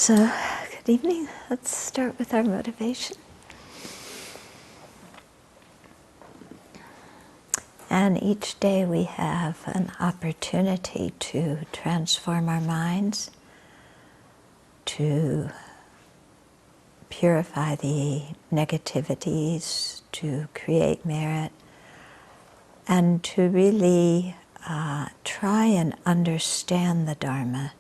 So, good evening. Let's start with our motivation. And each day we have an opportunity to transform our minds, to purify the negativities, to create merit, and to really try and understand the Dharma.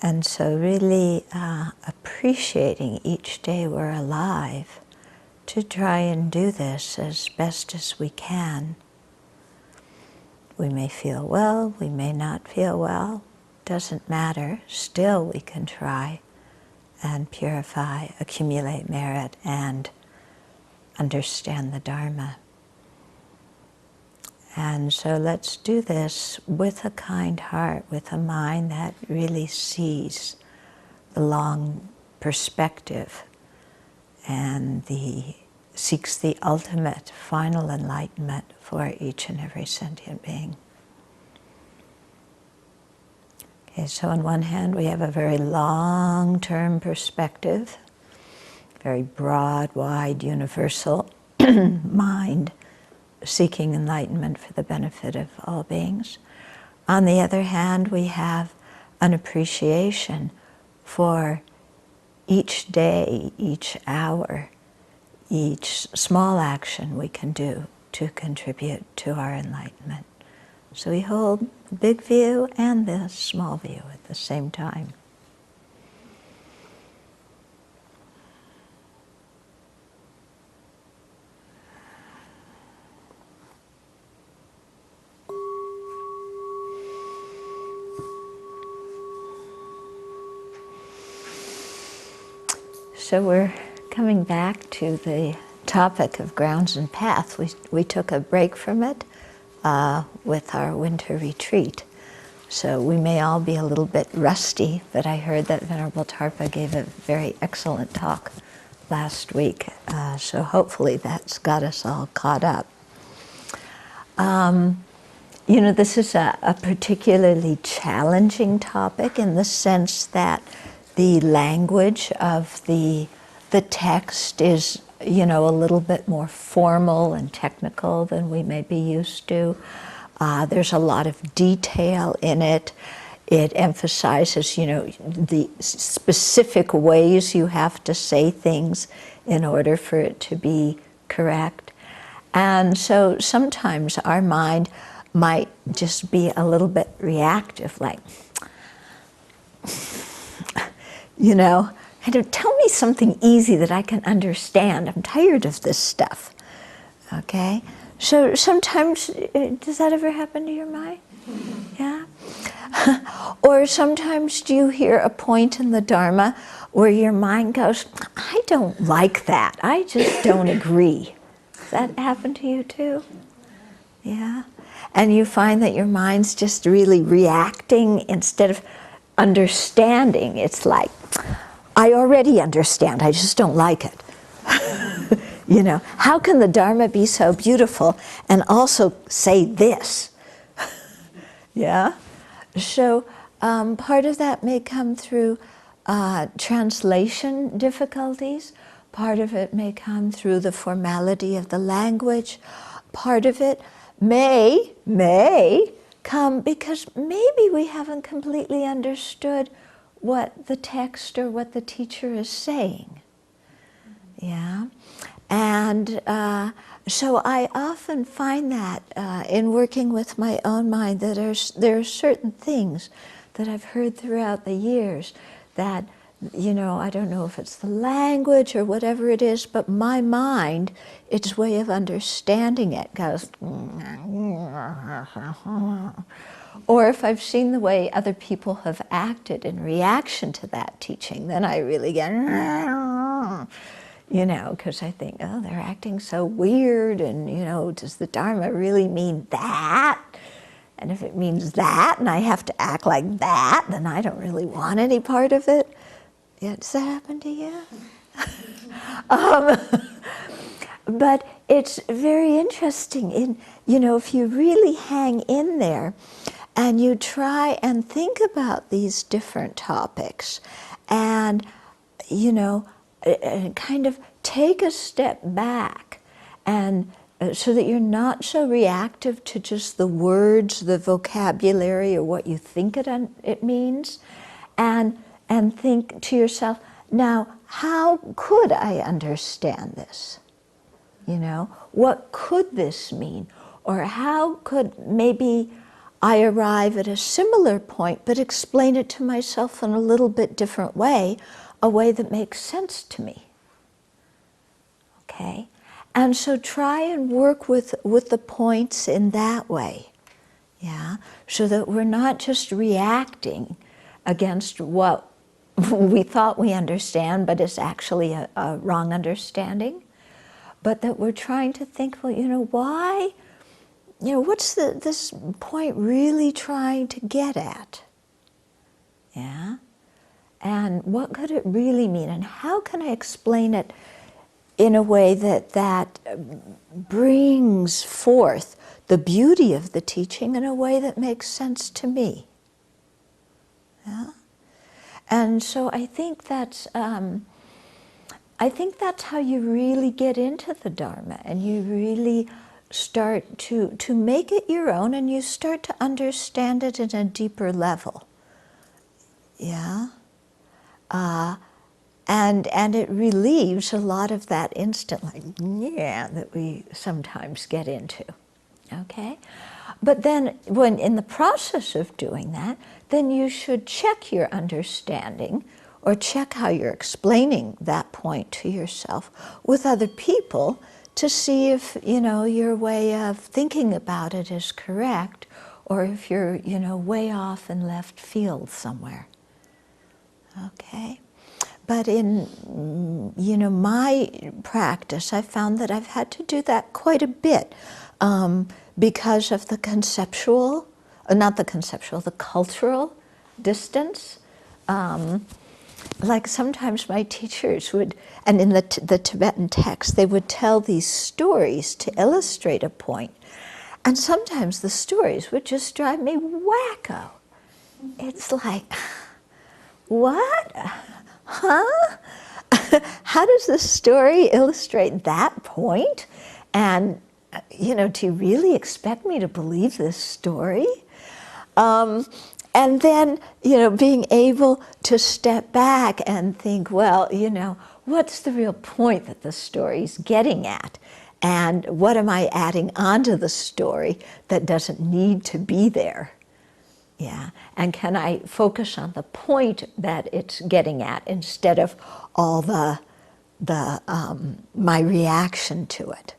And so really appreciating each day we're alive to try and do this as best as we can. We may feel well, we may not feel well, doesn't matter. Still we can try and purify, accumulate merit, and understand the Dharma. And so let's do this with a kind heart, with a mind that really sees the long perspective and seeks the ultimate, final enlightenment for each and every sentient being. Okay, so on one hand we have a very long-term perspective, very broad, wide, universal mind, seeking enlightenment for the benefit of all beings. On the other hand, we have an appreciation for each day, each hour, each small action we can do to contribute to our enlightenment. So we hold the big view and the small view at the same time. So we're coming back to the topic of grounds and path. We took a break from it with our winter retreat. So we may all be a little bit rusty, but I heard that Venerable Tarpa gave a very excellent talk last week. So hopefully that's got us all caught up. This is a particularly challenging topic in the sense that the language of the text is, a little bit more formal and technical than we may be used to. There's a lot of detail in it. It emphasizes, the specific ways you have to say things in order for it to be correct. And so sometimes our mind might just be a little bit reactive, like, tell me something easy that I can understand. I'm tired of this stuff, okay? So sometimes, does that ever happen to your mind? Yeah? Or sometimes do you hear a point in the Dharma where your mind goes, I don't like that. I just don't agree. Does that happen to you too? Yeah? And you find that your mind's just really reacting instead of understanding. It's like, I already understand, I just don't like it. How can the Dharma be so beautiful and also say this? Yeah? So part of that may come through translation difficulties. Part of it may come through the formality of the language. Part of it may come because maybe we haven't completely understood what the text or what the teacher is saying. Yeah? And so I often find that in working with my own mind that there are certain things that I've heard throughout the years that, I don't know if it's the language or whatever it is, but my mind, its way of understanding it goes, or if I've seen the way other people have acted in reaction to that teaching, then I really get, because I think, oh, they're acting so weird, and, does the Dharma really mean that? And if it means that, and I have to act like that, then I don't really want any part of it. Yeah, does that happen to you? But it's very interesting, if you really hang in there, and you try and think about these different topics and, kind of take a step back and so that you're not so reactive to just the words, the vocabulary, or what you think it means, and think to yourself, now, how could I understand this? What could this mean? Or how could maybe I arrive at a similar point, but explain it to myself in a little bit different way, a way that makes sense to me? Okay? And so try and work with the points in that way, yeah? So that we're not just reacting against what we thought we understand, but it's actually a wrong understanding. But that we're trying to think, well, why? What's this point really trying to get at? Yeah? And what could it really mean? And how can I explain it in a way that brings forth the beauty of the teaching in a way that makes sense to me? Yeah? And so I think that's how you really get into the Dharma, and you really start to make it your own, and you start to understand it in a deeper level. Yeah? And it relieves a lot of that instant, that we sometimes get into. Okay? But then, when in the process of doing that, then you should check your understanding, or check how you're explaining that point to yourself with other people to see if, your way of thinking about it is correct, or if you're, way off in left field somewhere. Okay? But in, my practice, I found that I've had to do that quite a bit because of the the cultural distance. Like sometimes my teachers would, and in the Tibetan text, they would tell these stories to illustrate a point. And sometimes the stories would just drive me wacko. It's like, what? Huh? How does this story illustrate that point? And, do you really expect me to believe this story? And then, being able to step back and think, well, what's the real point that the story's getting at? And what am I adding onto the story that doesn't need to be there? Yeah, and can I focus on the point that it's getting at instead of all my reaction to it?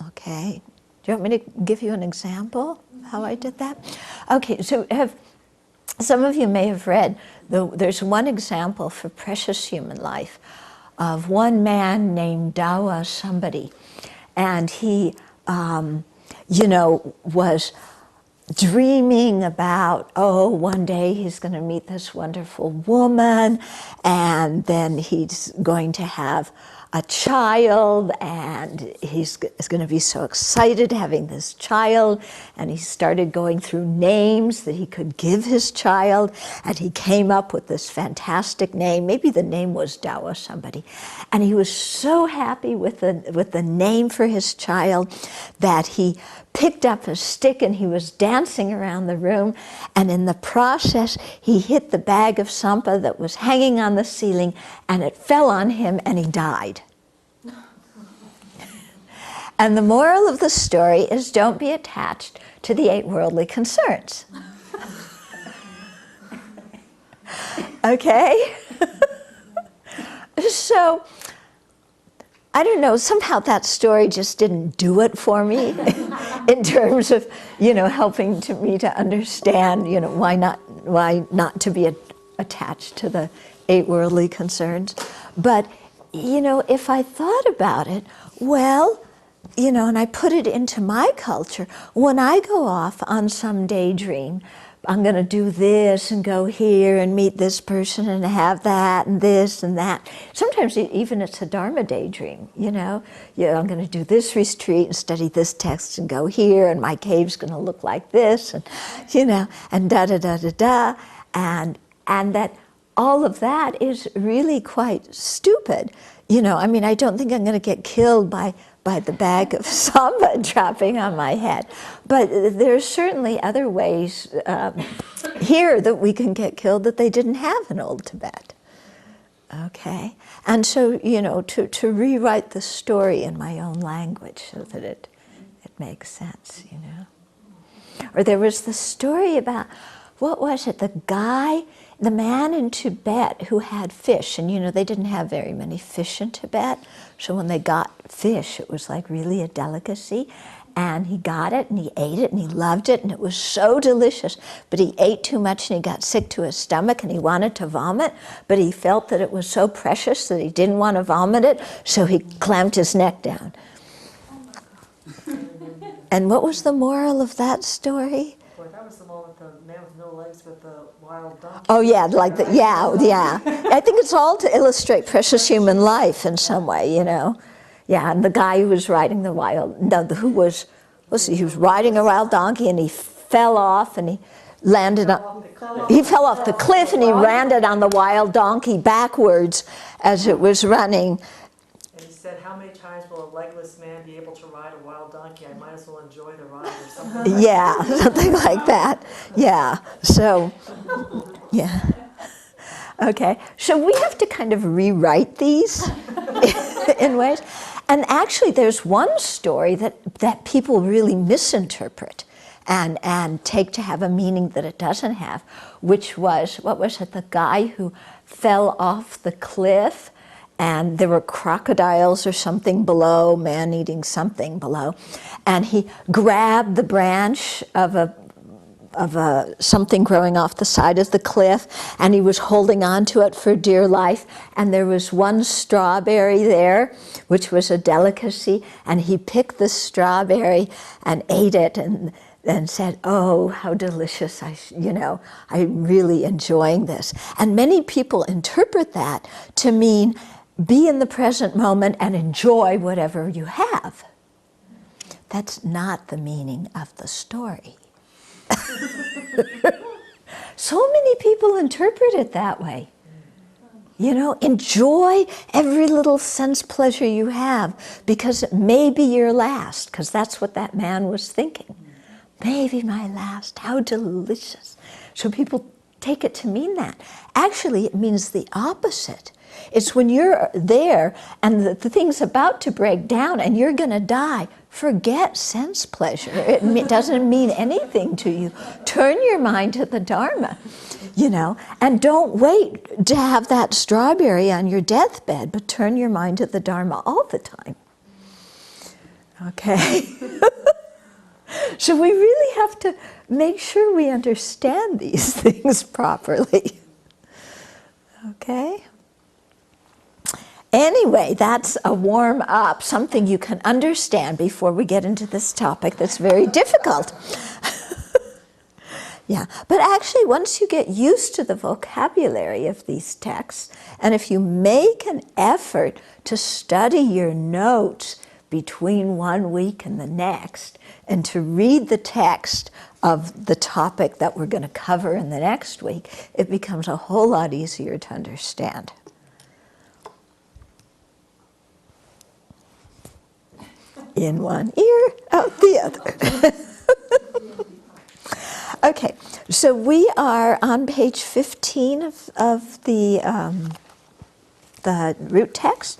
Okay. Do you want me to give you an example of how I did that? Okay, so some of you may have read, there's one example for precious human life of one man named Dawa somebody, and he, was dreaming about, one day he's going to meet this wonderful woman, and then he's going to have a child, and he's going to be so excited having this child, and he started going through names that he could give his child, and he came up with this fantastic name. Maybe the name was Dawa somebody, and he was so happy with the name for his child that he picked up a stick and he was dancing around the room, and in the process he hit the bag of sampa that was hanging on the ceiling, and it fell on him and he died. And the moral of the story is, don't be attached to the 8 worldly concerns. Okay? So, I don't know, somehow that story just didn't do it for me in terms of, helping me to understand, why not to be attached to the 8 worldly concerns. But, if I thought about it, well, and I put it into my culture, when I go off on some daydream, I'm going to do this and go here and meet this person and have that and this and that. Sometimes even it's a Dharma daydream, you know. Yeah, I'm going to do this retreat and study this text and go here, and my cave's going to look like this, and you know, and da-da-da-da-da. And that all of that is really quite stupid. You know, I mean, I don't think I'm going to get killed by the bag of samba dropping on my head. But there's certainly other ways here that we can get killed that they didn't have in old Tibet. Okay? And so, you know, to rewrite the story in my own language so that it makes sense, you know. Or there was the story about, what was it, the man in Tibet who had fish, and you know, they didn't have very many fish in Tibet, so when they got fish, it was like really a delicacy, and he got it, and he ate it, and he loved it, and it was so delicious, but he ate too much, and he got sick to his stomach, and he wanted to vomit, but he felt that it was so precious that he didn't want to vomit it, so he clamped his neck down. And what was the moral of that story? That was the one with the man with no legs with the wild donkey. Oh yeah, like the, yeah. I think it's all to illustrate precious human life in some way, you know. Yeah, and the guy who was riding the wild, he was riding a wild donkey, and he fell off, and he landed on, he fell off the cliff, and he landed on the wild donkey backwards as it was running. And he said, how many times will a legless man be able to ride a wild donkey? I might as well enjoy the ride or something. Yeah, something like that. Yeah, so, yeah. Okay, so we have to kind of rewrite these in ways. And actually there's one story that people really misinterpret and take to have a meaning that it doesn't have, which was, what was it, the guy who fell off the cliff, and there were crocodiles or something below, man-eating something below, and he grabbed the branch of something growing off the side of the cliff, and he was holding on to it for dear life, and there was one strawberry there, which was a delicacy, and he picked the strawberry and ate it and said, oh, how delicious, I'm really enjoying this. And many people interpret that to mean be in the present moment and enjoy whatever you have. That's not the meaning of the story. So many people interpret it that way. You know, enjoy every little sense pleasure you have, because it may be your last, because that's what that man was thinking. Maybe my last, how delicious. So people take it to mean that. Actually, it means the opposite. It's when you're there and the thing's about to break down and you're going to die, forget sense pleasure. It doesn't mean anything to you. Turn your mind to the Dharma, you know, and don't wait to have that strawberry on your deathbed, but turn your mind to the Dharma all the time. Okay? So we really have to make sure we understand these things properly. Okay? Anyway, that's a warm-up, something you can understand before we get into this topic that's very difficult. Yeah, but actually once you get used to the vocabulary of these texts, and if you make an effort to study your notes between 1 week and the next, and to read the text of the topic that we're going to cover in the next week, it becomes a whole lot easier to understand. In one ear, out the other. Okay, so we are on page 15 of the root text,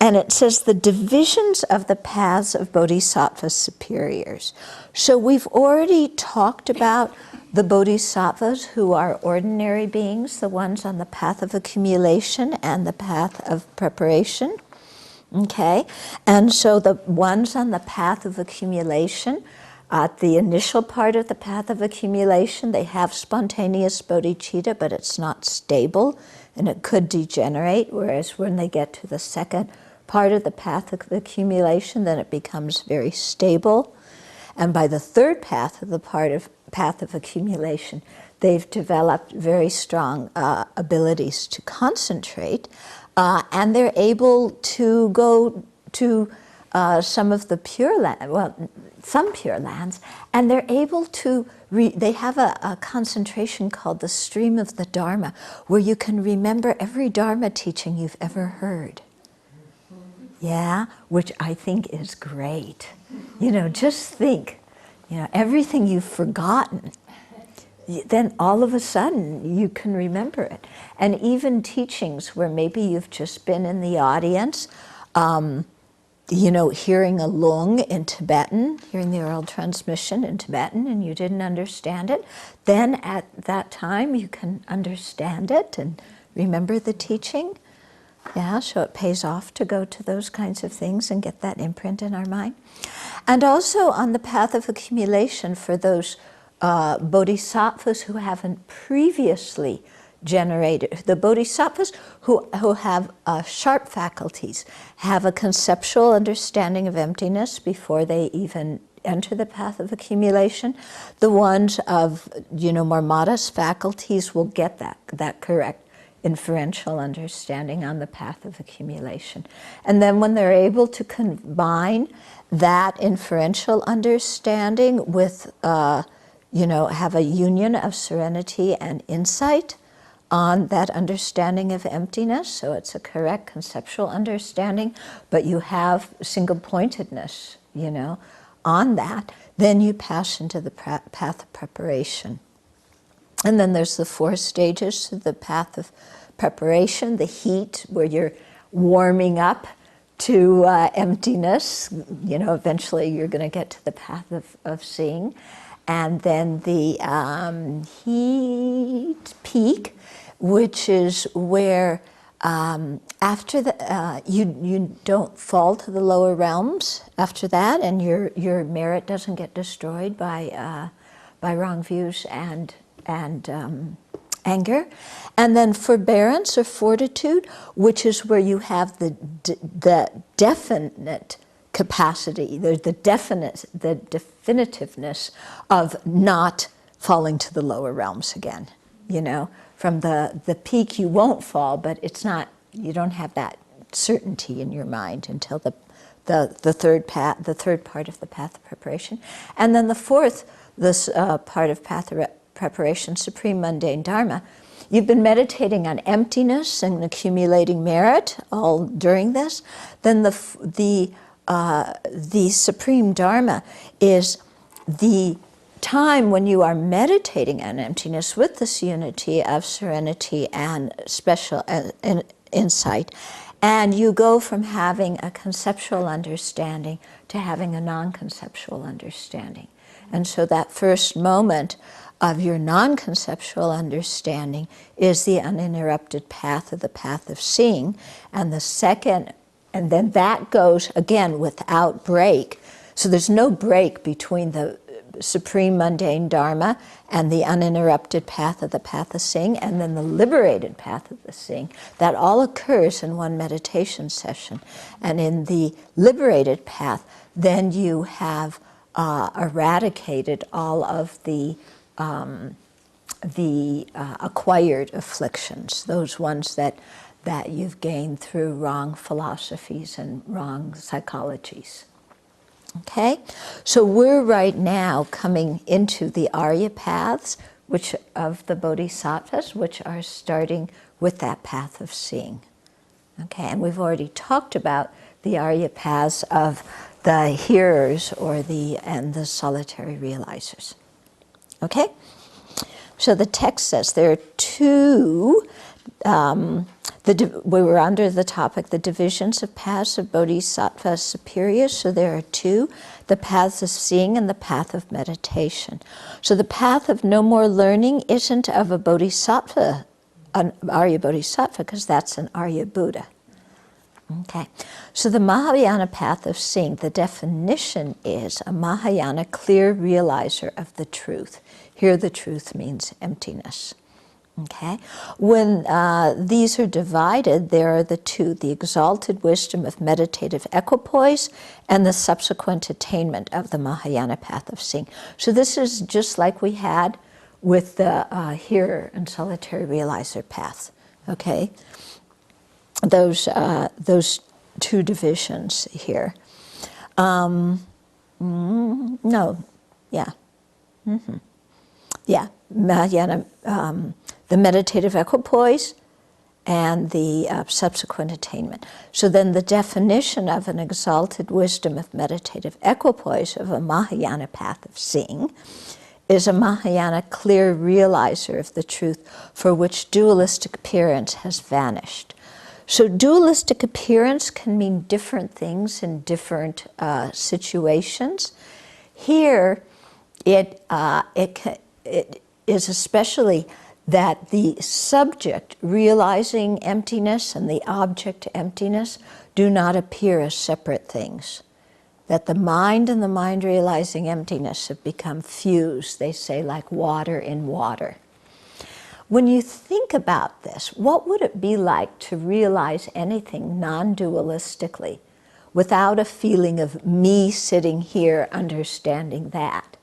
and it says the divisions of the paths of Bodhisattva superiors. So we've already talked about the Bodhisattvas, who are ordinary beings, the ones on the path of accumulation and the path of preparation. Okay, and so the ones on the path of accumulation, at the initial part of the path of accumulation, they have spontaneous bodhicitta, but it's not stable, and it could degenerate, whereas when they get to the second part of the path of accumulation, then it becomes very stable. And by the third path, the path of accumulation, they've developed very strong abilities to concentrate, and they're able to go to some of the pure land, well, some pure lands, and they're able to, they have a concentration called the stream of the Dharma, where you can remember every Dharma teaching you've ever heard. Yeah, which I think is great. You know, just think, you know, everything you've forgotten, then all of a sudden you can remember it. And even teachings where maybe you've just been in the audience, you know, hearing a lung in Tibetan, hearing the oral transmission in Tibetan, and you didn't understand it, then at that time you can understand it and remember the teaching. Yeah, so it pays off to go to those kinds of things and get that imprint in our mind. And also on the path of accumulation for those bodhisattvas who haven't previously generated, the bodhisattvas who have sharp faculties, have a conceptual understanding of emptiness before they even enter the path of accumulation. The ones of, you know, more modest faculties will get that correct inferential understanding on the path of accumulation. And then when they're able to combine that inferential understanding with, you know, have a union of serenity and insight on that understanding of emptiness, so it's a correct conceptual understanding, but you have single-pointedness, you know, on that, then you pass into the path of preparation. And then there's the 4 stages to the path of preparation, the heat, where you're warming up to emptiness. You know, eventually you're going to get to the path of seeing. And then the heat peak, which is where after the you don't fall to the lower realms after that, and your merit doesn't get destroyed by wrong views and anger. And then forbearance or fortitude, which is where you have the definite capacity, the definitiveness of not falling to the lower realms again. You know, from the peak you won't fall, but it's not, you don't have that certainty in your mind until the third part of the path of preparation. And then the fourth, this part of path of preparation, supreme mundane dharma. You've been meditating on emptiness and accumulating merit all during this. Then the supreme dharma is the time when you are meditating on emptiness with this unity of serenity and special insight, and you go from having a conceptual understanding to having a non-conceptual understanding. And so that first moment of your non-conceptual understanding is the uninterrupted path of the path of seeing, and the second, and then that goes again without break. So there's no break between the supreme mundane dharma and the uninterrupted path of the path of seeing, and then the liberated path of the seeing. That all occurs in one meditation session. And in the liberated path, then you have eradicated all of the acquired afflictions, those ones that you've gained through wrong philosophies and wrong psychologies. Okay, so we're right now coming into the Arya paths, which of the Bodhisattvas, which are starting with that path of seeing. Okay, and we've already talked about the Arya paths of the hearers and the solitary realizers. Okay, so the text says there are 2. We were under the topic, the divisions of paths of Bodhisattva superior. So there are 2, the paths of seeing and the path of meditation. So the path of no more learning isn't of a Bodhisattva, an Arya Bodhisattva, because that's an Arya Buddha. Okay, so the Mahayana path of seeing, the definition is a Mahayana clear realizer of the truth. Here the truth means emptiness. Okay, when these are divided, there are the two, the exalted wisdom of meditative equipoise and the subsequent attainment of the Mahayana path of seeing. So this is just like we had with the hearer and solitary realizer path. Okay, those two divisions here. No, yeah, yeah, Mahayana. The meditative equipoise and the subsequent attainment. So then the definition of an exalted wisdom of meditative equipoise of a Mahayana path of seeing is a Mahayana clear realizer of the truth for which dualistic appearance has vanished. So dualistic appearance can mean different things in different situations. Here, it is especially that the subject realizing emptiness and the object emptiness do not appear as separate things. That the mind and the mind realizing emptiness have become fused, they say, like water in water. When you think about this, what would it be like to realize anything non-dualistically without a feeling of me sitting here understanding that?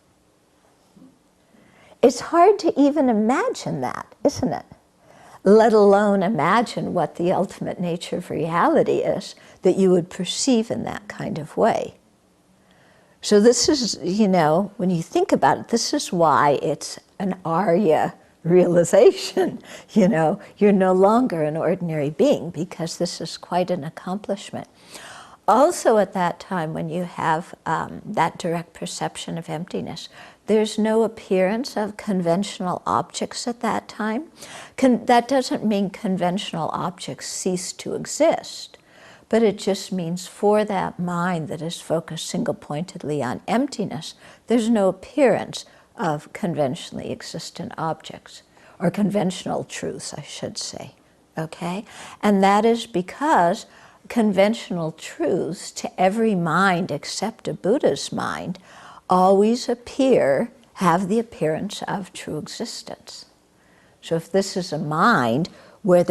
It's hard to even imagine that, isn't it? Let alone imagine what the ultimate nature of reality is that you would perceive in that kind of way. So this is, you know, when you think about it, this is why it's an Arya realization. You know, you're no longer an ordinary being because this is quite an accomplishment. Also at that time when you have that direct perception of emptiness, there's no appearance of conventional objects at that time. That doesn't mean conventional objects cease to exist, but it just means for that mind that is focused single-pointedly on emptiness, there's no appearance of conventionally existent objects, or conventional truths, I should say, okay? And that is because conventional truths to every mind except a Buddha's mind always have the appearance of true existence. So if this is a mind where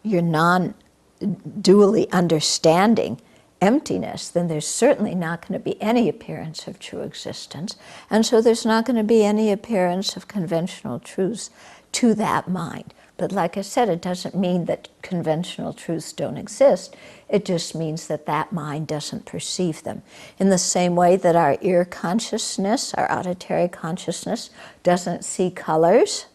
you're non-dually understanding emptiness, then there's certainly not going to be any appearance of true existence. And so there's not going to be any appearance of conventional truths to that mind. But like I said, it doesn't mean that conventional truths don't exist. It just means that that mind doesn't perceive them. In the same way that our ear consciousness, our auditory consciousness, doesn't see colors,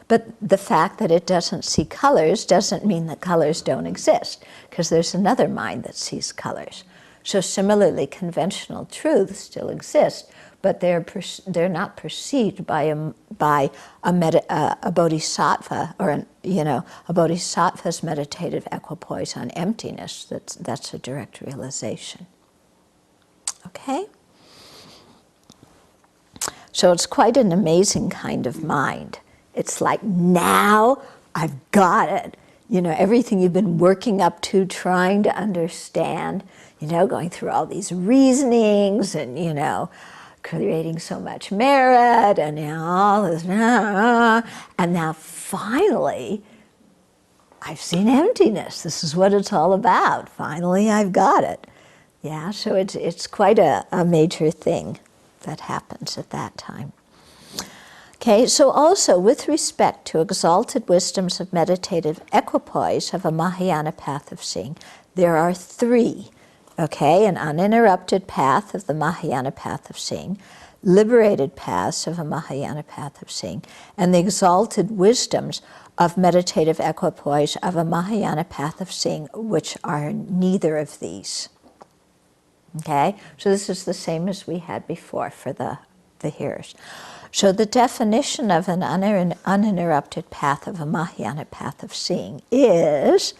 but the fact that it doesn't see colors doesn't mean that colors don't exist, because there's another mind that sees colors. So similarly, conventional truths still exist, but they're not perceived by a bodhisattva, or a bodhisattva's meditative equipoise on emptiness. That's a direct realization. Okay? So it's quite an amazing kind of mind. It's like, now I've got it. You know, everything you've been working up to, trying to understand, you know, going through all these reasonings and, you know, creating so much merit and all this, and now finally, I've seen emptiness. This is what it's all about. Finally, I've got it. Yeah, so it's quite a major thing that happens at that time. Okay, so also with respect to exalted wisdoms of meditative equipoise of a Mahayana path of seeing, there are three. Okay, an uninterrupted path of the Mahayana path of seeing, liberated paths of a Mahayana path of seeing, and the exalted wisdoms of meditative equipoise of a Mahayana path of seeing, which are neither of these. Okay, so this is the same as we had before for the hearers. So the definition of an uninterrupted path of a Mahayana path of seeing is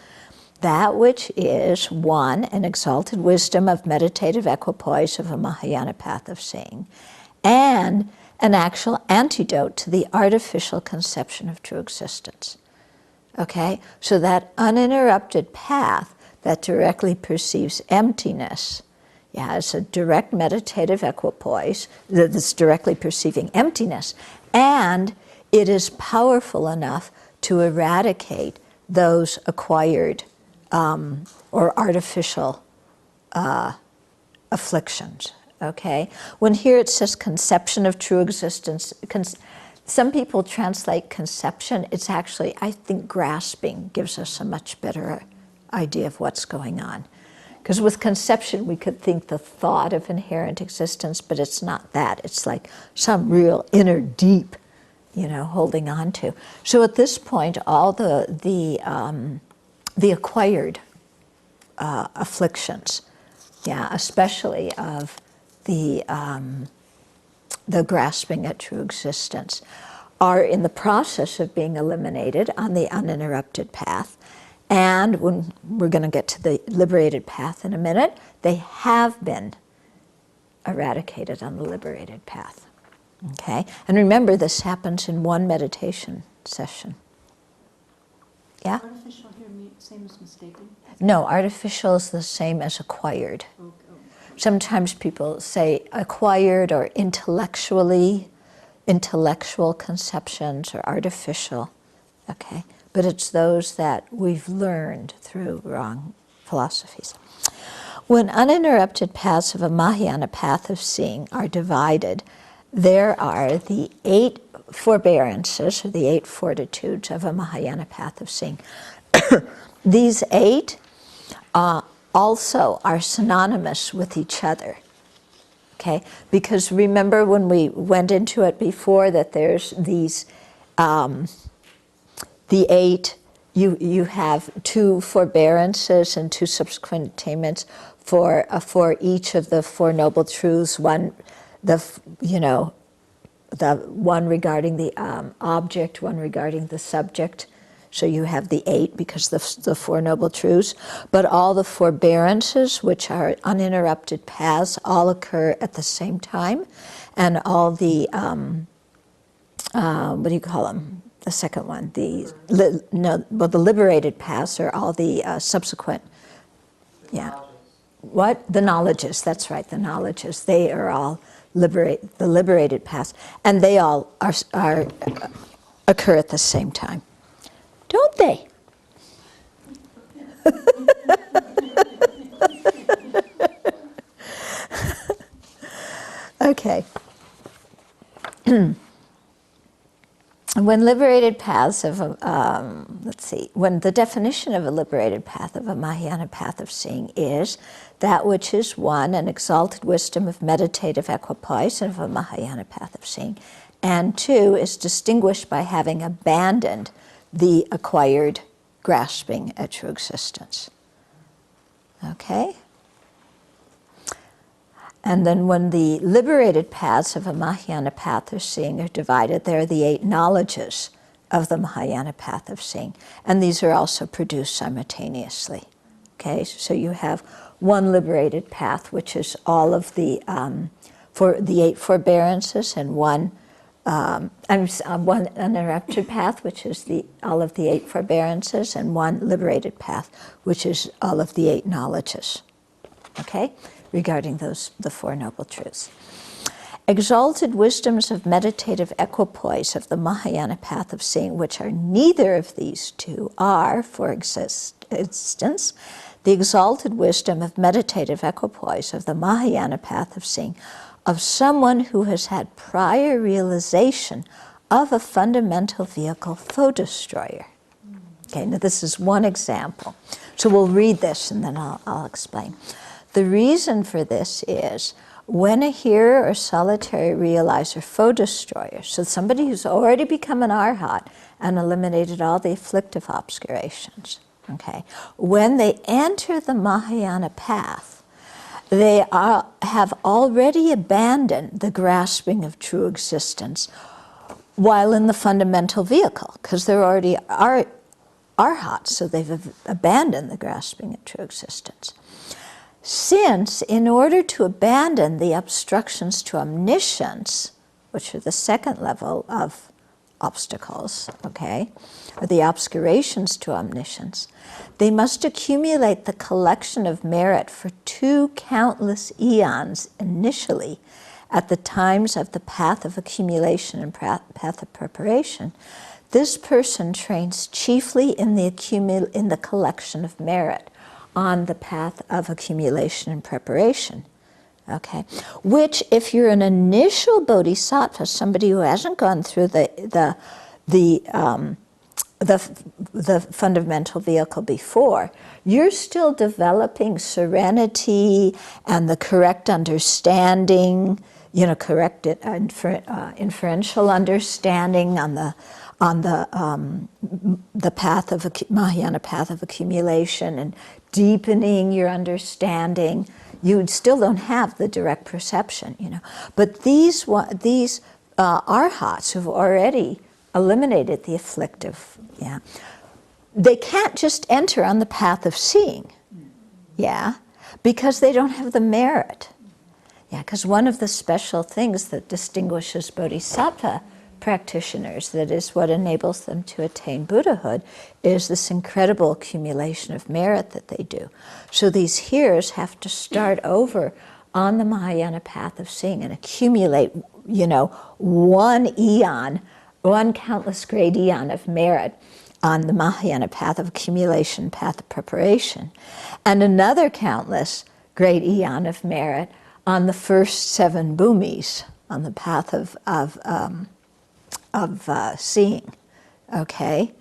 that which is, one, an exalted wisdom of meditative equipoise of a Mahayana path of seeing, and an actual antidote to the artificial conception of true existence. Okay? So that uninterrupted path that directly perceives emptiness, yeah, it's a direct meditative equipoise that's directly perceiving emptiness, and it is powerful enough to eradicate those acquired or artificial afflictions, okay? When here it says conception of true existence, some people translate conception. It's actually, I think, grasping gives us a much better idea of what's going on. Because with conception, we could think the thought of inherent existence, but it's not that. It's like some real inner deep, holding on to. So at this point, all the acquired afflictions, especially of the grasping at true existence, are in the process of being eliminated on the uninterrupted path. And when we're going to get to the liberated path in a minute, they have been eradicated on the liberated path. Okay? And remember, this happens in one meditation session. Yeah? Artificial here same as mistaken? No, artificial is the same as acquired. Okay. Sometimes people say acquired or intellectual conceptions or artificial. Okay? But it's those that we've learned through wrong philosophies. When uninterrupted paths of a Mahayana path of seeing are divided, there are the 8 forbearances, or the 8 fortitudes of a Mahayana path of seeing. These 8 also are synonymous with each other. Okay? Because remember when we went into it before that there's these the 8, you have 2 forbearances and 2 subsequent attainments for each of the 4 noble truths. One, the one regarding the object, one regarding the subject. So you have the 8 because the 4 noble truths. But all the forbearances, which are uninterrupted paths, all occur at the same time, and all the what do you call them? The second one, the liberated paths are all the subsequent, What? The knowledges, that's right, the knowledges. They are all the liberated paths, and they all occur at the same time. Don't they? Okay. When liberated paths of, when the definition of a liberated path of a Mahayana path of seeing is that which is one, an exalted wisdom of meditative equipoise of a Mahayana path of seeing, and 2 is distinguished by having abandoned the acquired grasping at true existence. Okay? And then when the liberated paths of a Mahayana path of seeing are divided, there are the 8 knowledges of the Mahayana path of seeing. And these are also produced simultaneously. Okay, so you have one liberated path, which is all of the 8 forbearances, and one uninterrupted path, which is all of the 8 forbearances, and one liberated path, which is all of the 8 knowledges. Okay? Regarding the 4 noble truths. Exalted wisdoms of meditative equipoise of the Mahayana path of seeing, which are neither of these 2, are, for instance, the exalted wisdom of meditative equipoise of the Mahayana path of seeing of someone who has had prior realization of a fundamental vehicle foe destroyer. Okay, now this is one example. So we'll read this and then I'll explain. The reason for this is when a hearer or solitary realizer foe destroyer, so somebody who's already become an arhat and eliminated all the afflictive obscurations, okay, when they enter the Mahayana path, they have already abandoned the grasping of true existence while in the fundamental vehicle, because they're already arhats, so they've abandoned the grasping of true existence. Since, in order to abandon the obstructions to omniscience, which are the second level of obstacles, okay, or the obscurations to omniscience, they must accumulate the collection of merit for 2 countless eons initially at the times of the path of accumulation and path of preparation. this person trains chiefly in the collection of merit on the path of accumulation and preparation. Okay, which if you're an initial bodhisattva, somebody who hasn't gone through the fundamental vehicle before, you're still developing serenity and the correct understanding, correct inferential understanding on the path of Mahayana path of accumulation, and deepening your understanding. You still don't have the direct perception, But these arhats who've already eliminated the afflictive, they can't just enter on the path of seeing, because they don't have the merit. Because one of the special things that distinguishes bodhisattva practitioners, that is what enables them to attain Buddhahood, is this incredible accumulation of merit that they do. So these hearers have to start over on the Mahayana path of seeing and accumulate, one eon, one countless great eon of merit on the Mahayana path of accumulation, path of preparation, and another countless great eon of merit on the first 7 bhumis, on the path of seeing, okay?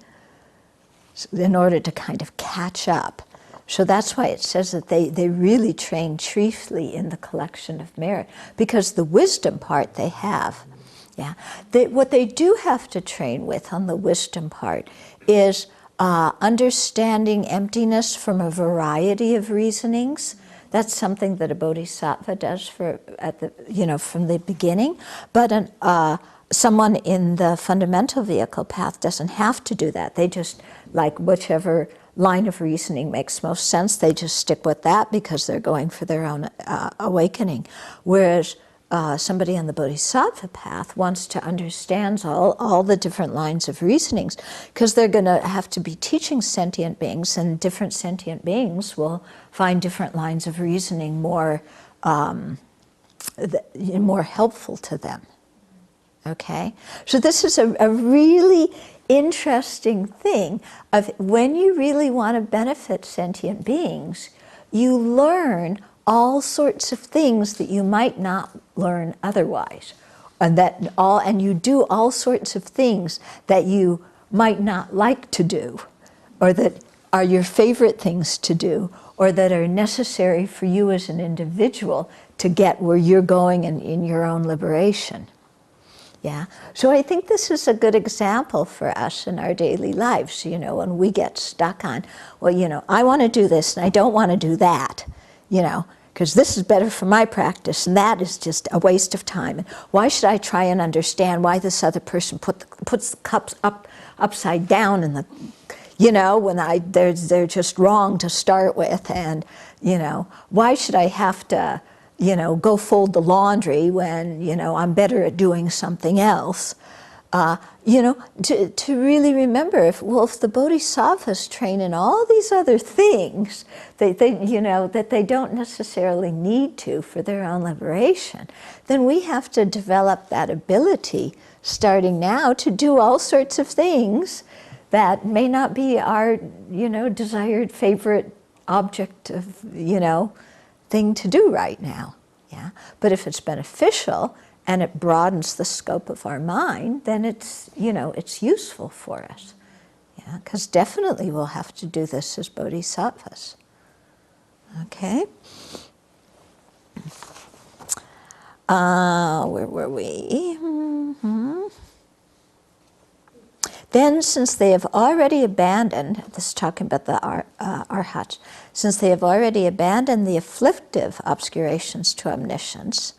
So in order to kind of catch up. So that's why it says that they really train chiefly in the collection of merit, because the wisdom part they have. What they do have to train with on the wisdom part is understanding emptiness from a variety of reasonings. That's something that a bodhisattva does from the beginning. But someone in the fundamental vehicle path doesn't have to do that. They just, like whichever line of reasoning makes most sense, they just stick with that because they're going for their own awakening. Whereas somebody on the bodhisattva path wants to understand all the different lines of reasonings, because they're going to have to be teaching sentient beings, and different sentient beings will find different lines of reasoning more helpful to them. Okay? So this is a really interesting thing of when you really want to benefit sentient beings, you learn all sorts of things that you might not learn otherwise, and you do all sorts of things that you might not like to do, or that are your favorite things to do, or that are necessary for you as an individual to get where you're going in your own liberation. So I think this is a good example for us in our daily lives, when we get stuck on, I want to do this and I don't want to do that, because this is better for my practice and that is just a waste of time. And why should I try and understand why this other person puts the cups upside down in the, when they're just wrong to start with, and, why should I have to, go fold the laundry when, I'm better at doing something else. To really remember, if the bodhisattvas train in all these other things that they don't necessarily need to for their own liberation, then we have to develop that ability starting now to do all sorts of things that may not be our, desired favorite object of, thing to do right now. But if it's beneficial and it broadens the scope of our mind, then it's useful for us. Because definitely we'll have to do this as bodhisattvas. Okay? Where were we? Then, since they have already abandoned, this is talking about the arhats, since they have already abandoned the afflictive obscurations to omniscience,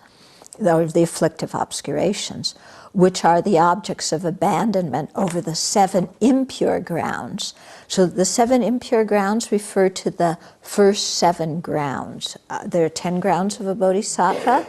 or the afflictive obscurations, which are the objects of abandonment over the 7 impure grounds. So the 7 impure grounds refer to the first 7 grounds. There are 10 grounds of a bodhisattva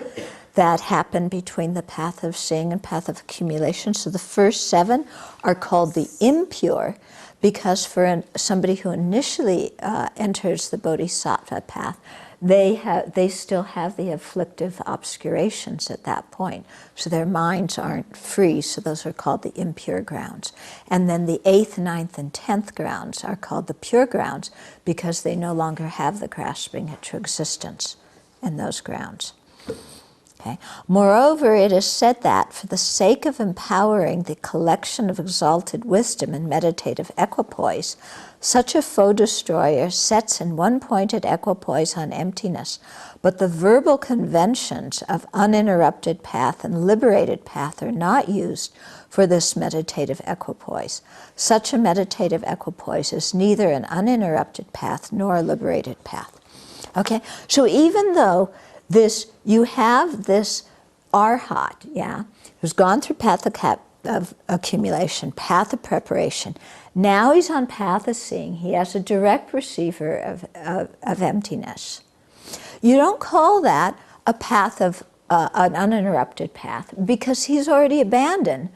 that happen between the path of seeing and path of accumulation. So the first 7 are called the impure, because for somebody who initially enters the bodhisattva path, they still have the afflictive obscurations at that point. So their minds aren't free, so those are called the impure grounds. And then the 8th, 9th, and 10th grounds are called the pure grounds because they no longer have the grasping at true existence in those grounds. Okay. Moreover, it is said that for the sake of empowering the collection of exalted wisdom and meditative equipoise, such a foe destroyer sets in one pointed equipoise on emptiness, but the verbal conventions of uninterrupted path and liberated path are not used for this meditative equipoise. Such a meditative equipoise is neither an uninterrupted path nor a liberated path. Okay, so even though you have this arhat, yeah, who's gone through path of accumulation, path of preparation. Now he's on path of seeing. He has a direct receiver of emptiness. You don't call that a path of an uninterrupted path because he's already abandoned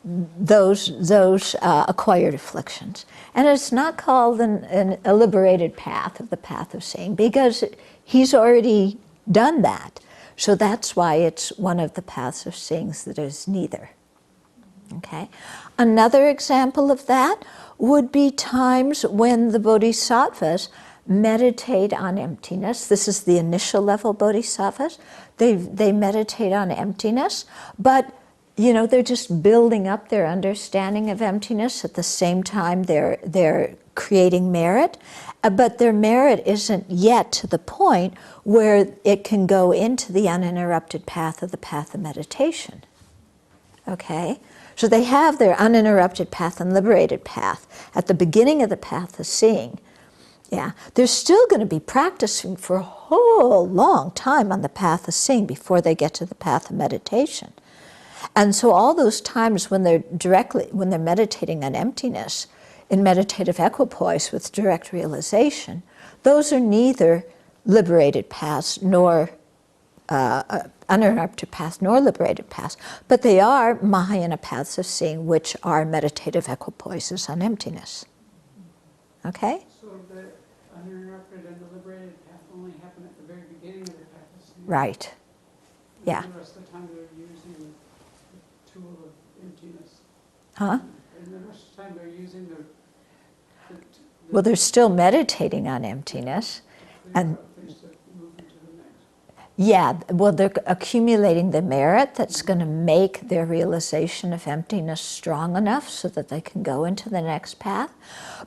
those acquired afflictions. And it's not called a liberated path of the path of seeing because he's already done that. So that's why it's one of the paths of seeing that is neither. Okay. Another example of that would be times when the Bodhisattvas meditate on emptiness. This is the initial level Bodhisattvas. They meditate on emptiness, but they're just building up their understanding of emptiness. At the same time, they're creating merit, but their merit isn't yet to the point where it can go into the uninterrupted path of the path of meditation. Okay? So they have their uninterrupted path and liberated path at the beginning of the path of seeing. Yeah, they're still going to be practicing for a whole long time on the path of seeing before they get to the path of meditation. And so all those times when they're meditating on emptiness in meditative equipoise with direct realization, those are neither liberated paths nor uninterrupted paths nor liberated paths, but they are Mahayana paths of seeing, which are meditative equipoises on emptiness. Okay? So the uninterrupted and the liberated path only happen at the very beginning of the path of seeing. Right. Yeah. And the rest of the time they're using the tool of emptiness. Huh? And the rest of the time they're using the Well, they're still meditating on emptiness. And things to move into the next. yeah, well, they're accumulating the merit that's going to make their realization of emptiness strong enough so that they can go into the next path.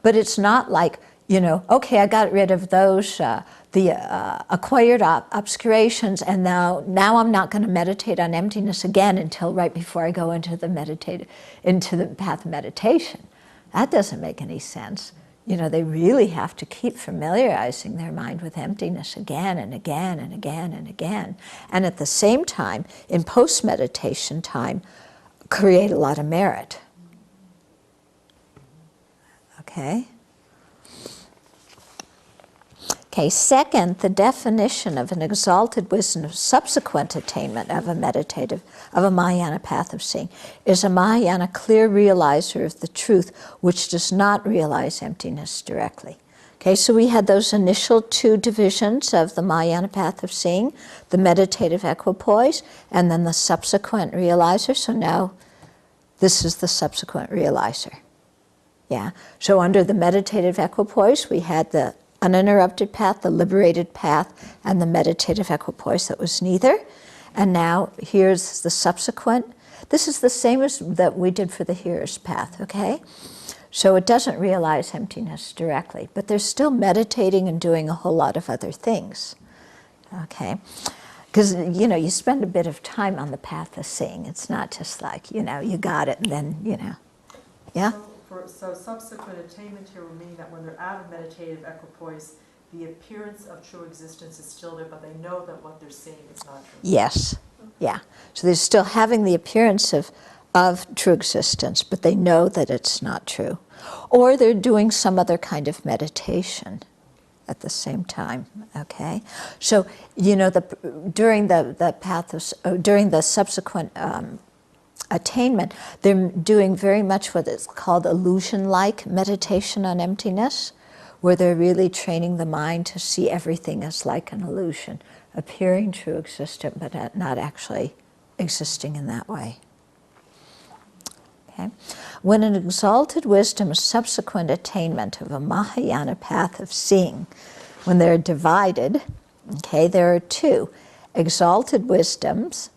But it's not like, okay, I got rid of those, the acquired obscurations, and now I'm not going to meditate on emptiness again until right before I go into the path of meditation. That doesn't make any sense. They really have to keep familiarizing their mind with emptiness again and again and again and again. And at the same time, in post-meditation time, create a lot of merit. Okay? Okay, second, the definition of an exalted wisdom of subsequent attainment of a Mahayana path of seeing is a Mahayana clear realizer of the truth which does not realize emptiness directly. Okay, so we had those initial two divisions of the Mahayana path of seeing, the meditative equipoise, and then the subsequent realizer. So now this is the subsequent realizer. Yeah, so under the meditative equipoise, we had the uninterrupted path, the liberated path, and the meditative equipoise that was neither. And now here's the subsequent. This is the same as that we did for the hearer's path, okay? So it doesn't realize emptiness directly, but they're still meditating and doing a whole lot of other things, okay? Because, you spend a bit of time on the path of seeing. It's not just like, you got it and then, yeah? So subsequent attainment here will mean that when they're out of meditative equipoise, the appearance of true existence is still there, but they know that what they're seeing is not true. Yes, yeah. So they're still having the appearance of true existence, but they know that it's not true. Or they're doing some other kind of meditation at the same time, okay? So, during the subsequent attainment, they're doing very much what is called illusion-like meditation on emptiness, where they're really training the mind to see everything as like an illusion, appearing true, existent, but not actually existing in that way. Okay? When an exalted wisdom is subsequent attainment of a Mahayana path of seeing, when they're divided, okay, there are two exalted wisdoms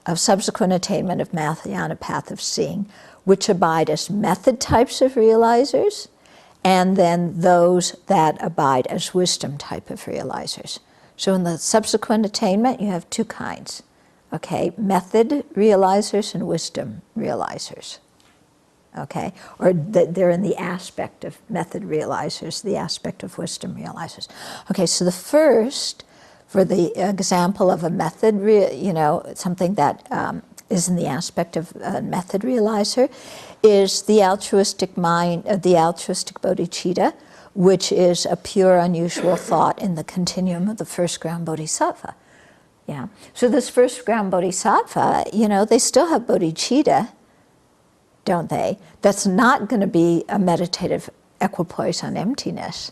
of subsequent attainment of Mahayana path of seeing, which abide as method types of realizers, and then those that abide as wisdom type of realizers. So in the subsequent attainment, you have two kinds, okay? Method realizers and wisdom realizers, okay? Or they're in the aspect of method realizers, the aspect of wisdom realizers. Okay, so the first, for the example of a method, something that is in the aspect of a method realizer, is the altruistic mind, the altruistic bodhicitta, which is a pure, unusual thought in the continuum of the first ground bodhisattva. Yeah. So this first ground bodhisattva, they still have bodhicitta, don't they? That's not going to be a meditative equipoise on emptiness.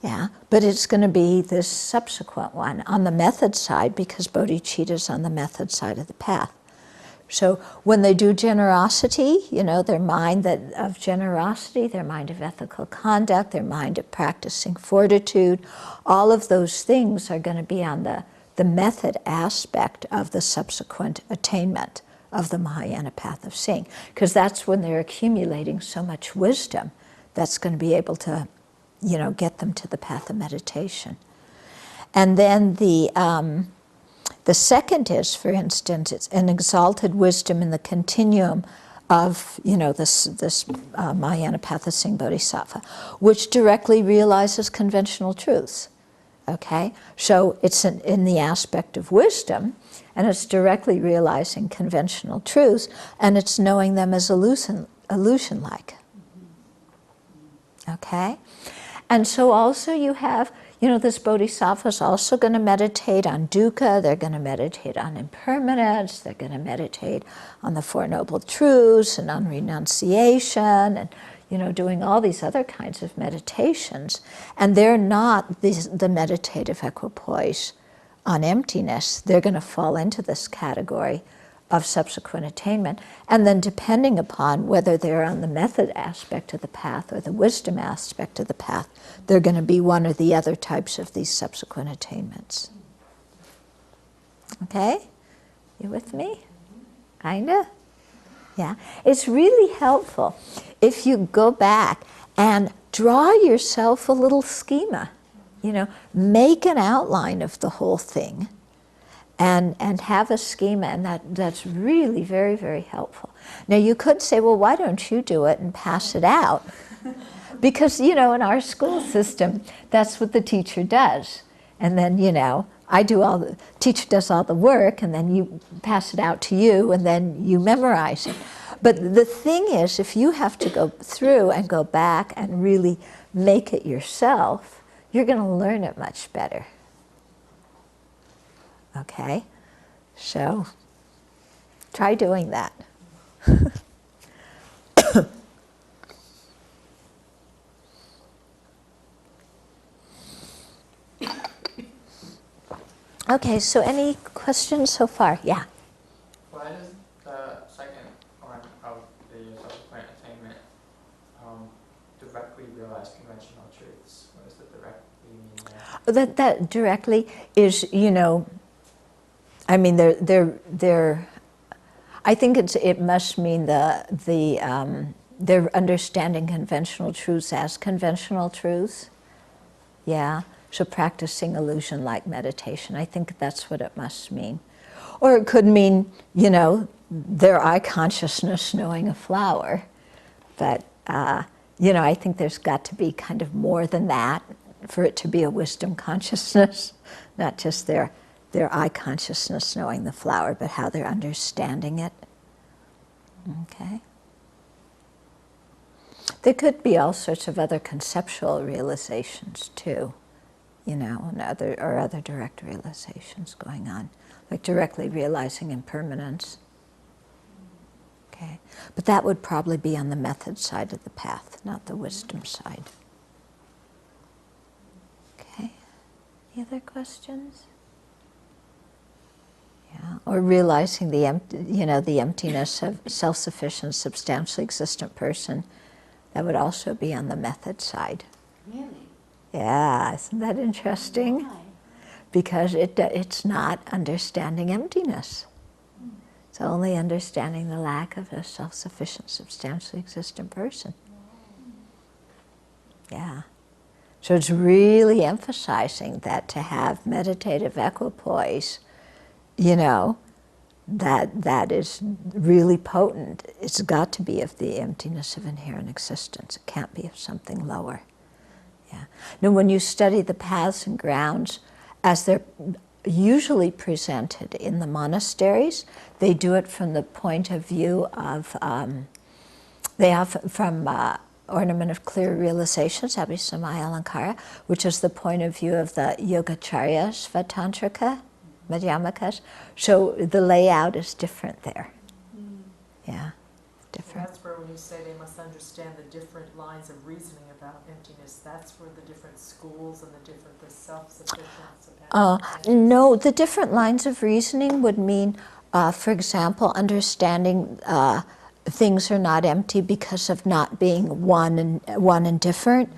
Yeah, but it's going to be this subsequent one on the method side, because bodhicitta is on the method side of the path. So when they do generosity, their mind of generosity, their mind of ethical conduct, their mind of practicing fortitude, all of those things are going to be on the method aspect of the subsequent attainment of the Mahayana path of seeing, because that's when they're accumulating so much wisdom that's going to be able to, get them to the path of meditation. And then the second is, for instance, it's an exalted wisdom in the continuum of, this Mahayana path of seeing bodhisattva, which directly realizes conventional truths. Okay, so it's in the aspect of wisdom, and it's directly realizing conventional truths, and it's knowing them as illusion-like. Okay, and so also you have, this bodhisattva is also going to meditate on dukkha, they're going to meditate on impermanence, they're going to meditate on the Four Noble Truths and on renunciation, and doing all these other kinds of meditations. And they're not the meditative equipoise on emptiness. They're going to fall into this category of subsequent attainment. And then depending upon whether they're on the method aspect of the path or the wisdom aspect of the path, they're going to be one or the other types of these subsequent attainments. Okay? You with me? Kinda? Yeah. It's really helpful if you go back and draw yourself a little schema. Make an outline of the whole thing and have a schema, and that's really very, very helpful. Now you could say, well, why don't you do it and pass it out? Because, in our school system, that's what the teacher does. And then, teacher does all the work, and then you pass it out to you, and then you memorize it. But the thing is, if you have to go through and go back and really make it yourself, you're going to learn it much better. Okay? So, try doing that. Okay, so any questions so far? Yeah. Why does the second one of the subsequent attainment directly realize conventional truths? What does the directly mean there? That directly is, they're I think it must mean they're understanding conventional truths as conventional truths. Yeah. So practicing illusion-like meditation, I think that's what it must mean. Or it could mean, their eye consciousness knowing a flower. But, I think there's got to be kind of more than that for it to be a wisdom consciousness, not just their eye consciousness knowing the flower, but how they're understanding it. Okay. There could be all sorts of other conceptual realizations too. And other direct realizations going on, like directly realizing impermanence. Okay, but that would probably be on the method side of the path, not the wisdom side. Any other questions? Yeah, or realizing the the emptiness of self-sufficient, substantially existent person. That would also be on the method side. Really? Yeah, isn't that interesting? Why? Because it's not understanding emptiness. It's only understanding the lack of a self-sufficient, substantially existent person. Yeah. So it's really emphasizing that to have meditative equipoise, that is really potent. It's got to be of the emptiness of inherent existence. It can't be of something lower. Yeah. Now, when you study the paths and grounds, as they're usually presented in the monasteries, they do it from the point of view of, from Ornament of Clear Realizations, Abbey Samaya, which is the point of view of the Yogacharyas, Svatantrika, Madhyamakas. So the layout is different there. Yeah, different. That's where when you say they must understand the different lines of reasoning about emptiness, that's where the different schools and the self-sufficiency. No, the different lines of reasoning would mean, for example, understanding things are not empty because of not being one and different.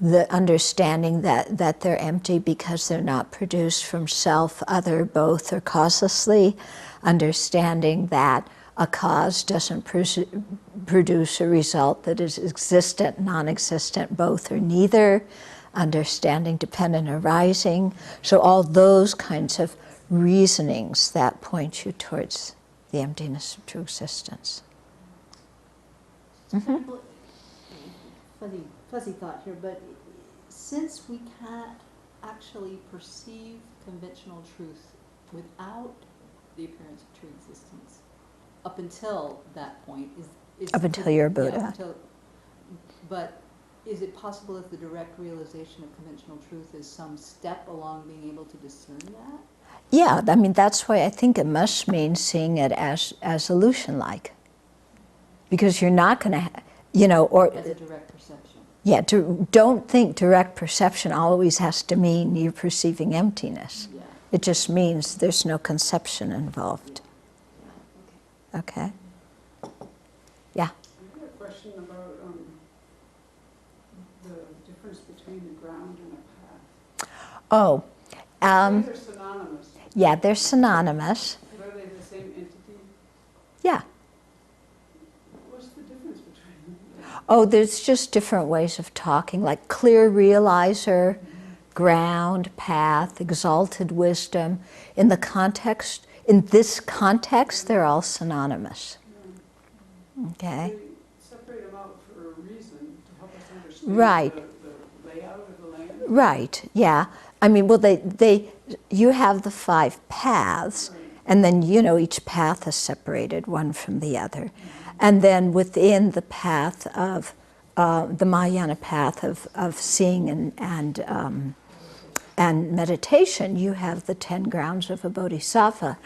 The understanding that they're empty because they're not produced from self, other, both, or causelessly. Understanding that a cause doesn't produce a result that is existent, non-existent, both, or neither. Understanding dependent arising. So all those kinds of reasonings that point you towards the emptiness of true existence. Mm-hmm. Fuzzy thought here, but since we can't actually perceive conventional truth without the appearance of true existence, up until that point is Up until you're a Buddha. Yeah, but is it possible that the direct realization of conventional truth is some step along being able to discern that? Yeah, I mean, that's why I think it must mean seeing it as illusion-like. Because you're not going to, or... As a direct perception. Yeah, don't think direct perception always has to mean you're perceiving emptiness. Yeah. It just means there's no conception involved. Yeah. Okay? Yeah? I've got a question about the difference between a ground and a path. Oh, They're synonymous. yeah, they're synonymous. But are they the same entity? Yeah. What's the difference between them? Oh, there's just different ways of talking, like clear realizer, ground, path, exalted wisdom. In this context, they're all synonymous. Okay? They separate them out for a reason, to help us understand Right. the layout of the land. Right, yeah. I mean, well, you have the 5 paths, and then, each path is separated one from the other. And then within the path of, the Mahayana path of seeing and meditation, you have the 10 grounds of a Bodhisattva.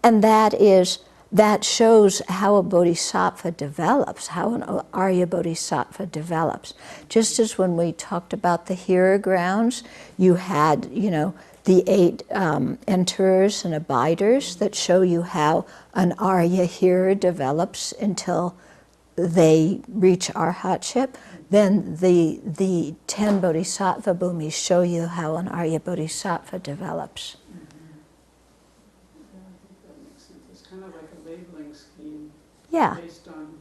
And that shows how a Bodhisattva develops, how an Arya Bodhisattva develops. Just as when we talked about the Hearer grounds, you had, the 8 enterers and abiders that show you how an Arya hearer develops until they reach arhatship. Then the 10 Bodhisattva bhumis show you how an Arya Bodhisattva develops. Yeah, I think that makes sense. It's kind of like a labeling scheme. Yeah. Based on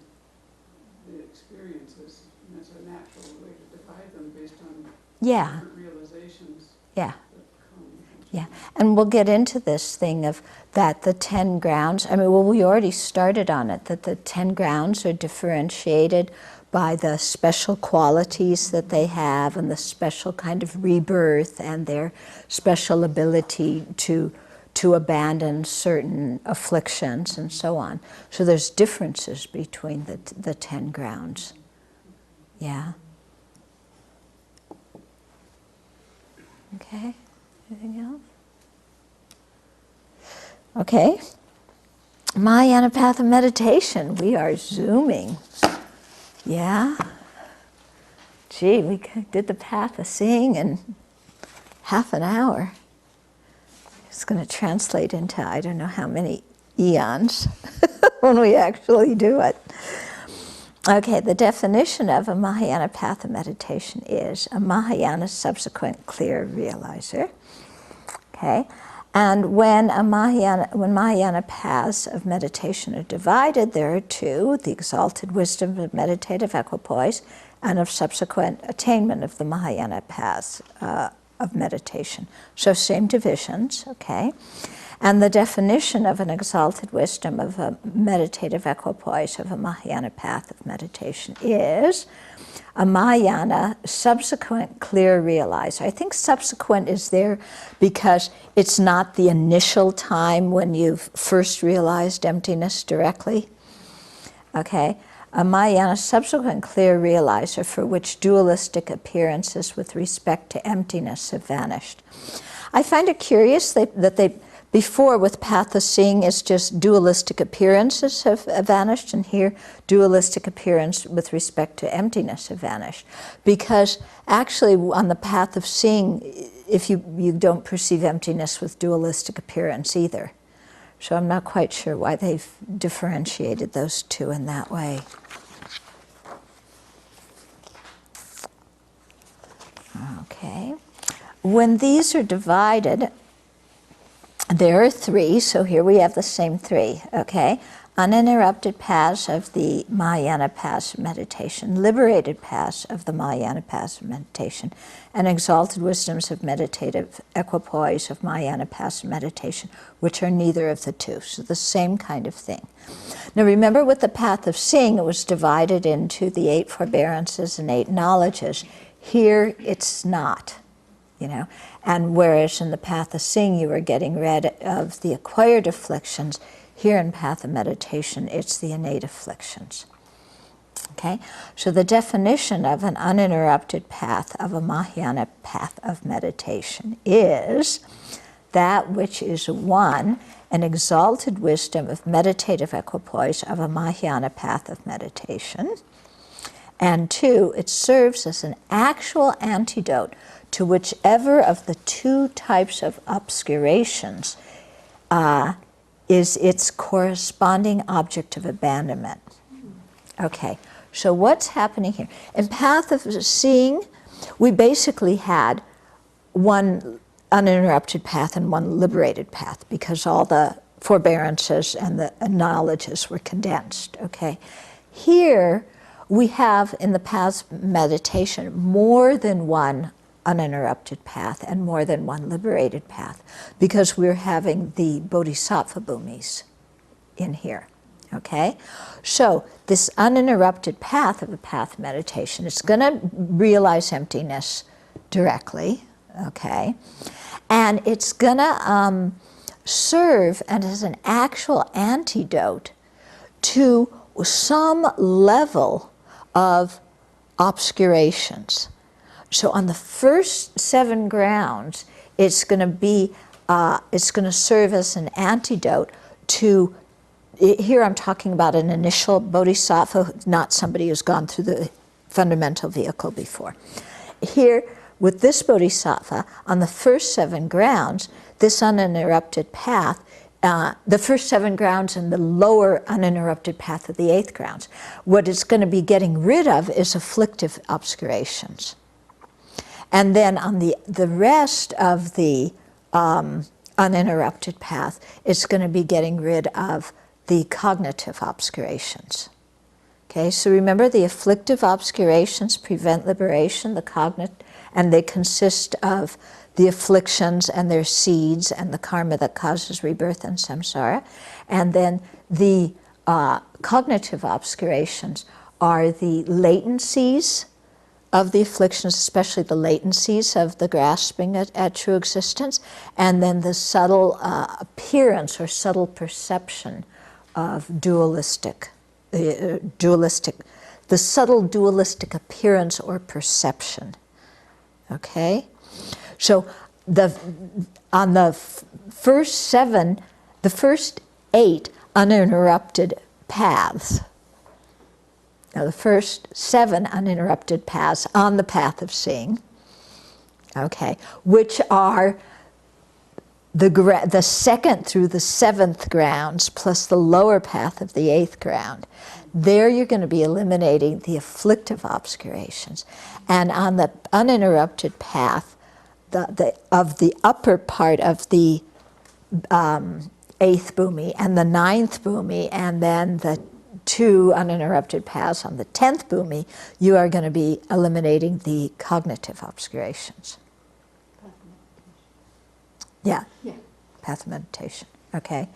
the experiences. And it's a natural way to divide them based on Yeah. different realizations Yeah. that come. Yeah, and we'll get into this thing of that the 10 grounds, we already started on it, that the 10 grounds are differentiated by the special qualities that they have and the special kind of rebirth and their special ability to abandon certain afflictions and so on. So there's differences between the 10 grounds. Yeah. Okay. Anything else? Okay. Mahayana path of meditation. We are zooming. Yeah. Gee, we did the path of seeing and half an hour. It's going to translate into I don't know how many eons when we actually do it. Okay, the definition of a Mahayana path of meditation is a Mahayana subsequent clear realizer. Okay, and when Mahayana paths of meditation are divided, there are two: the exalted wisdom of meditative equipoise, and of subsequent attainment of the Mahayana paths of meditation. So same divisions, okay? And the definition of an exalted wisdom of a meditative equipoise of a Mahayana path of meditation is a Mahayana subsequent clear realizer. I think subsequent is there because it's not the initial time when you've first realized emptiness directly, okay? A Mahayana subsequent clear realizer for which dualistic appearances with respect to emptiness have vanished. I find it curious that they before with path of seeing is just dualistic appearances have vanished, and here dualistic appearance with respect to emptiness have vanished. Because actually on the path of seeing, if you don't perceive emptiness with dualistic appearance either. So I'm not quite sure why they've differentiated those two in that way. Okay. When these are divided, there are three, so here we have the same three, okay? Uninterrupted paths of the Mahayana paths of meditation, liberated paths of the Mahayana paths of meditation, and exalted wisdoms of meditative equipoise of Mahayana paths of meditation, which are neither of the two, so the same kind of thing. Now remember with the path of seeing, it was divided into the 8 forbearances and 8 knowledges. Here it's not. You know, and whereas in the path of seeing you are getting rid of the acquired afflictions, here in path of meditation it's the innate afflictions. Okay, so the definition of an uninterrupted path of a Mahayana path of meditation is that which is one, an exalted wisdom of meditative equipoise of a Mahayana path of meditation, and 2, it serves as an actual antidote to whichever of the 2 types of obscurations is its corresponding object of abandonment. Okay, so what's happening here? In path of seeing, we basically had one uninterrupted path and one liberated path because all the forbearances and the knowledges were condensed, okay? Here, we have in the paths of meditation more than one uninterrupted path and more than one liberated path because we're having the Bodhisattva bhumis in here, okay? So this uninterrupted path of a path of meditation is going to realize emptiness directly, okay? And it's going to serve as an actual antidote to some level of obscurations. So on the first 7 grounds, it's going to serve as an antidote to, here I'm talking about an initial bodhisattva, not somebody who's gone through the fundamental vehicle before. Here, with this bodhisattva, on the first 7 grounds, this uninterrupted path, the first 7 grounds and the lower uninterrupted path of the 8th grounds, what it's going to be getting rid of is afflictive obscurations. And then on the rest of the uninterrupted path, it's going to be getting rid of the cognitive obscurations. Okay, so remember the afflictive obscurations prevent liberation, and they consist of the afflictions and their seeds and the karma that causes rebirth and samsara. And then the cognitive obscurations are the latencies of the afflictions, especially the latencies of the grasping at true existence, and then the subtle appearance or subtle perception of the subtle dualistic appearance or perception. Okay? So on the first 8 uninterrupted paths, now the first 7 uninterrupted paths on the path of seeing, okay, which are the second through the seventh grounds plus the lower path of the eighth ground. There you're going to be eliminating the afflictive obscurations. And on the uninterrupted path of the upper part of the eighth bhumi and the ninth bhumi, and then the 2 uninterrupted paths on the 10th bhumi, you are going to be eliminating the cognitive obscurations. Yeah, path of meditation, okay?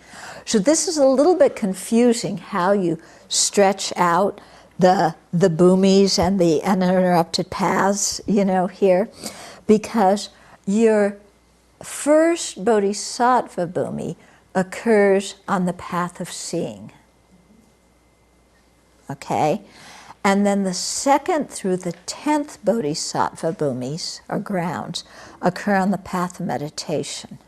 So this is a little bit confusing how you stretch out the bhumis and the uninterrupted paths, you know, here, because your first bodhisattva bhumi occurs on the path of seeing, okay? And then the second through the 10th bodhisattva bhumis, or grounds, occur on the path of meditation.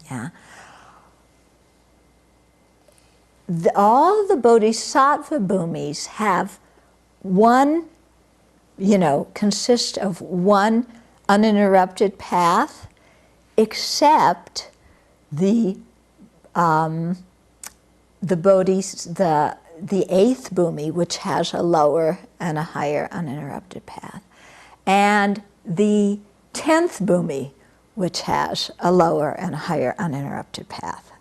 Yeah. All the bodhisattva bhumis have one, you know, consist of one uninterrupted path, except the eighth bhumi, which has a lower and a higher uninterrupted path, and the 10th bhumi, which has a lower and a higher uninterrupted path.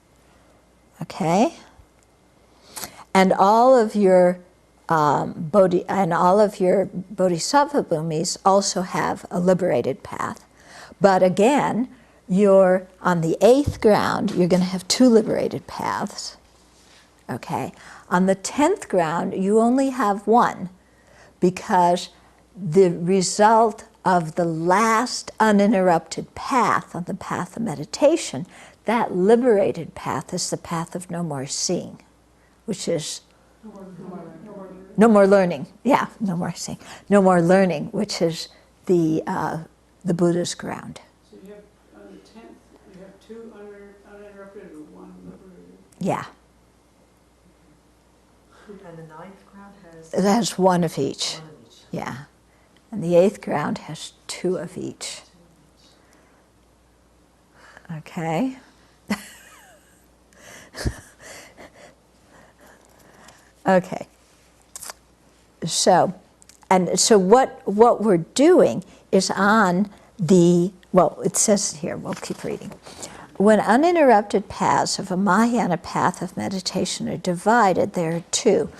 Okay? And all of your bodhisattva bhumis also have a liberated path. But again, you're on the 8th ground, you're going to have 2 liberated paths. Okay? On the 10th ground, you only have 1, because the result of the last uninterrupted path on the path of meditation, that liberated path is the path of no more seeing, which is no more learning. Yeah, no more seeing. No more learning, which is the Buddha's ground. So you have, on the 10th, you have 2 uninterrupted and 1 liberated. Yeah. And the 9th ground has? It has 1 of each. 1 of each. Yeah. And the 8th ground has 2 of each. Okay? Okay. So what we're doing is on the, well, it says here, we'll keep reading. When uninterrupted paths of a Mahayana path of meditation are divided, there are 2.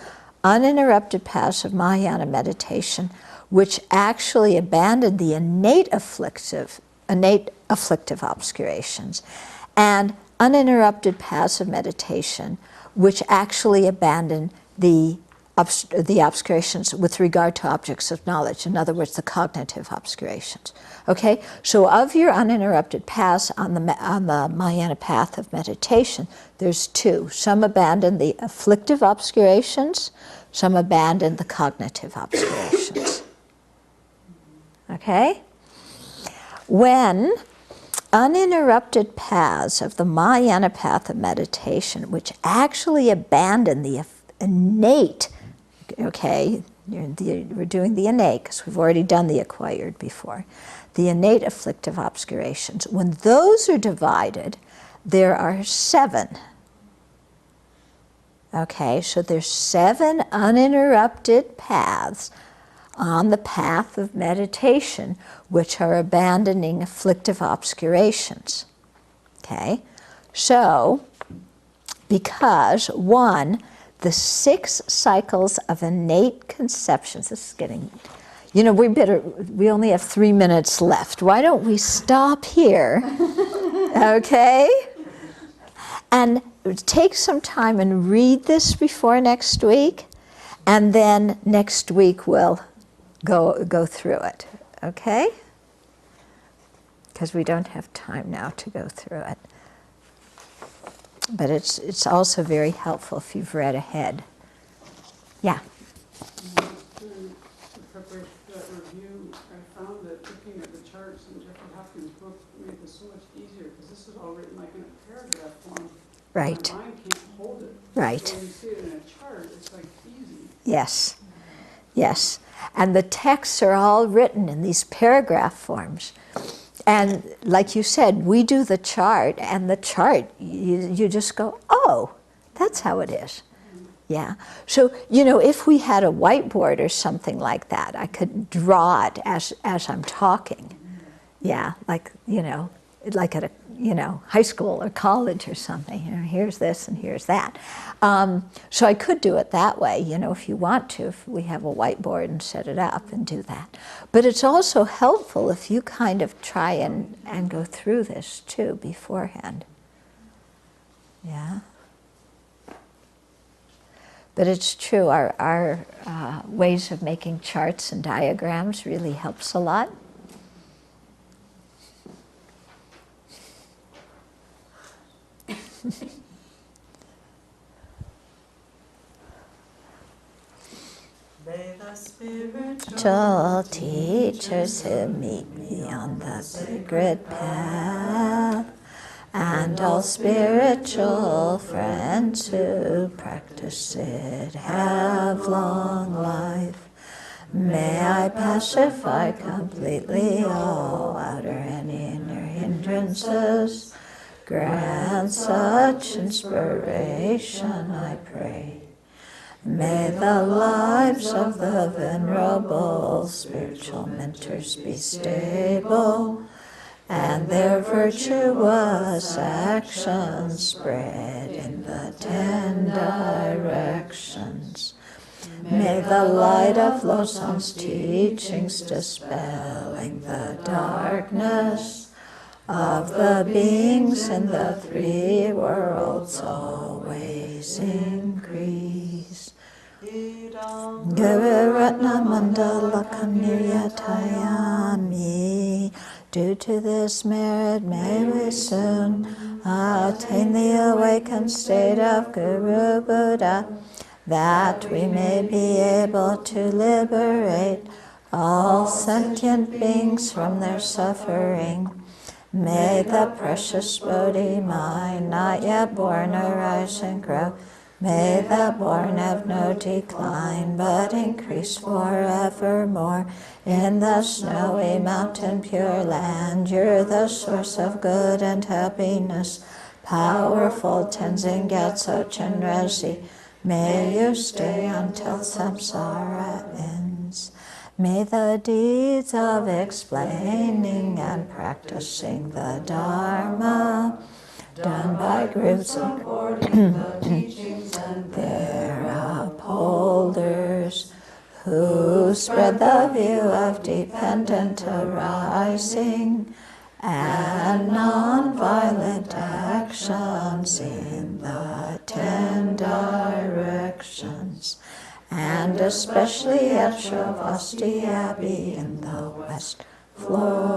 Uninterrupted paths of Mahayana meditation, which actually abandon the innate afflictive obscurations, and uninterrupted paths of meditation, which actually abandon the obscurations with regard to objects of knowledge, in other words, the cognitive obscurations. Okay, so of your uninterrupted paths on the Mahayana path of meditation, there's 2. Some abandon the afflictive obscurations, some abandon the cognitive obscurations. Okay? When uninterrupted paths of the Mahayana path of meditation, which actually abandon the innate, okay, we're doing the innate because we've already done the acquired before, the innate afflictive obscurations, when those are divided, there are 7. Okay, so there's 7 uninterrupted paths on the path of meditation which are abandoning afflictive obscurations. Okay, so because 1, the 6 cycles of innate conceptions, this is getting, you know, we only have 3 minutes left. Why don't we stop here, okay? And take some time and read this before next week, and then next week we'll go through it, okay? Because we don't have time now to go through it. But it's also very helpful if you've read ahead. Yeah. During the preparation for that review, I found that looking at the charts in Jeffrey Hopkins' book made this so much easier, because this is all written like in a paragraph form. Right. My mind can't hold it. Right. So when you see it in a chart, it's like easy. Yes. Yes. And the texts are all written in these paragraph forms. And like you said, we do the chart, and the chart, you just go, oh, that's how it is. Yeah. So, if we had a whiteboard or something like that, I could draw it as I'm talking. Yeah, like at a, high school or college or something. Here's this and here's that. So I could do it that way, if you want to, if we have a whiteboard and set it up and do that. But it's also helpful if you kind of try and go through this too beforehand. Yeah. But it's true, our ways of making charts and diagrams really helps a lot. May the Spiritual teachers who meet me on the sacred path, and all spiritual friends who practice it, have long life. May I pacify completely all outer and inner hindrances. Grant such inspiration, I pray. May the lives of the venerable spiritual mentors be stable, and their virtuous actions spread in the 10 directions. May the light of Losong's teachings dispelling the darkness of the beings in the 3 worlds always increase. Guru Ratna Mandala Kaniyatayami. Due to this merit, may we soon attain the awakened state of Guru Buddha, that we may be able to liberate all sentient beings from their suffering. May the precious Bodhi mind, not yet born, arise and grow. May the born have no decline, but increase forevermore. In the snowy mountain pure land, you're the source of good and happiness. Powerful Tenzin Gyatso Chenrezig, may you stay until samsara ends. May the deeds of explaining and practicing the Dharma, done by groups supporting the teachings and their upholders, who spread the view of dependent arising and non-violent actions in the 10 directions, and especially at Sravasti Abbey in the West Floor.